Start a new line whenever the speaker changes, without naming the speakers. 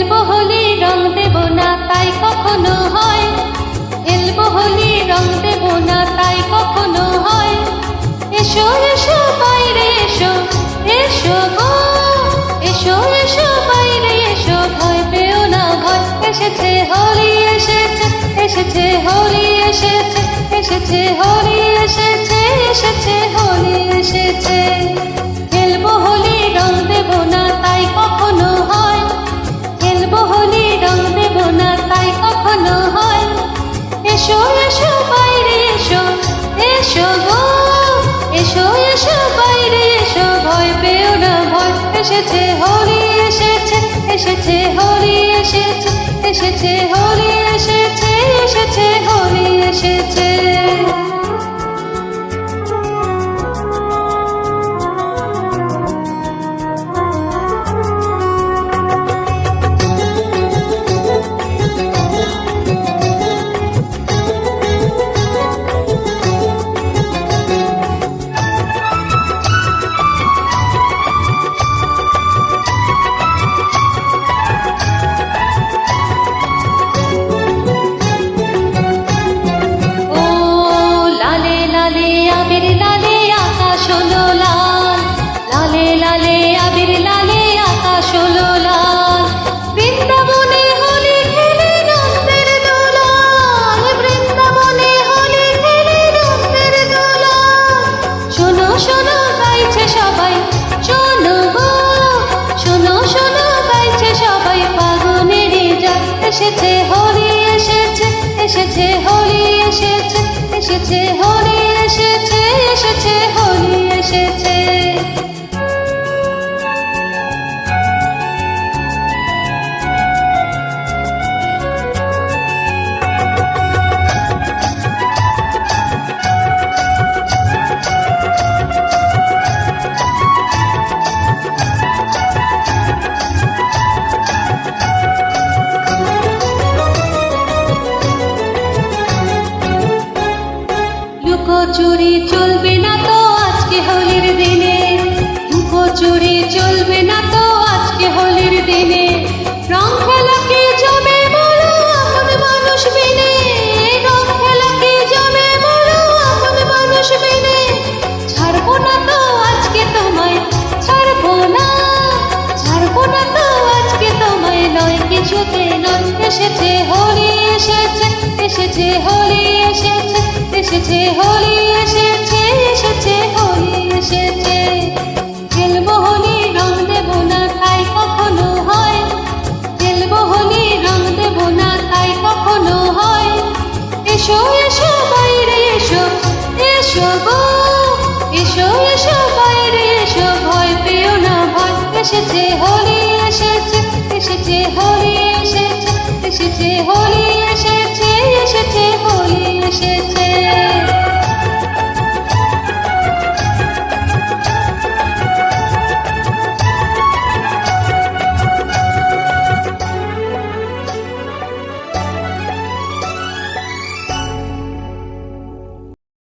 খেলবো হোলি রং দেব না তাই কখনো হয়, খেলবো হোলি রং দেব না তাই কখনো হয়। এসো এসো বাইরে এসো, এসো গো এসো এসো বাইরে এসো, ভয় পেও না ভয়। এসেছে হোলি এসেছে, এসেছে হোলি এসেছে, এসেছে হোলি এসেছে, এসেছে হোলি এসেছে। খেলবো হোলি রং দেব না তাই কখনো হয়, খেলবো হোলি রং দেব না তাই কখনো হয়। এসো এসো বাইরে এসো, এসো গো এসো এসো বাইরে এসো, ভয় পেও না ভয়। এসেছে হোলি এসেছে, এসেছে হোলি এসেছে, এসেছে হোলি এসেছে, এসেছে হোলি এসেছে। এসেছে হোলি এসেছে, এসেছে হোলি এসেছে, এসেছে হোলি এসেছে, এসেছে হোলি এসেছে। লুকোচুরি চলবে না তো আজকে হোলির দিনে, লুকোচুরি চলবে না তো আজকে হোলির দিনে। রং খেলা কি জমে বলো আপন মানুষ বিনে, রং খেলা কি জমে বলো আপন মানুষ বিনে। ছাড়বো না তো আজকে তোমায়, ছাড়বো না, ছাড়বো না তো আজকে তোমায়, নয় কিছুতে নয়। এসেছে হোলি এসেছে, এসেছে হোলি এসেছে, এসেছে হোলি এসেছে, এসেছে হোলি এসেছে। খেলবো হোলি রং দেব না তাই কখনো হয়, খেলবো হোলি রং দেব না তাই কখনো হয়। এসো এসো বাইরে এসো, এসো গো এসো এসো বাইরে এসো, ভয় পেও না ভয়। এসেছে হোলি এসেছে, এসেছে হোলি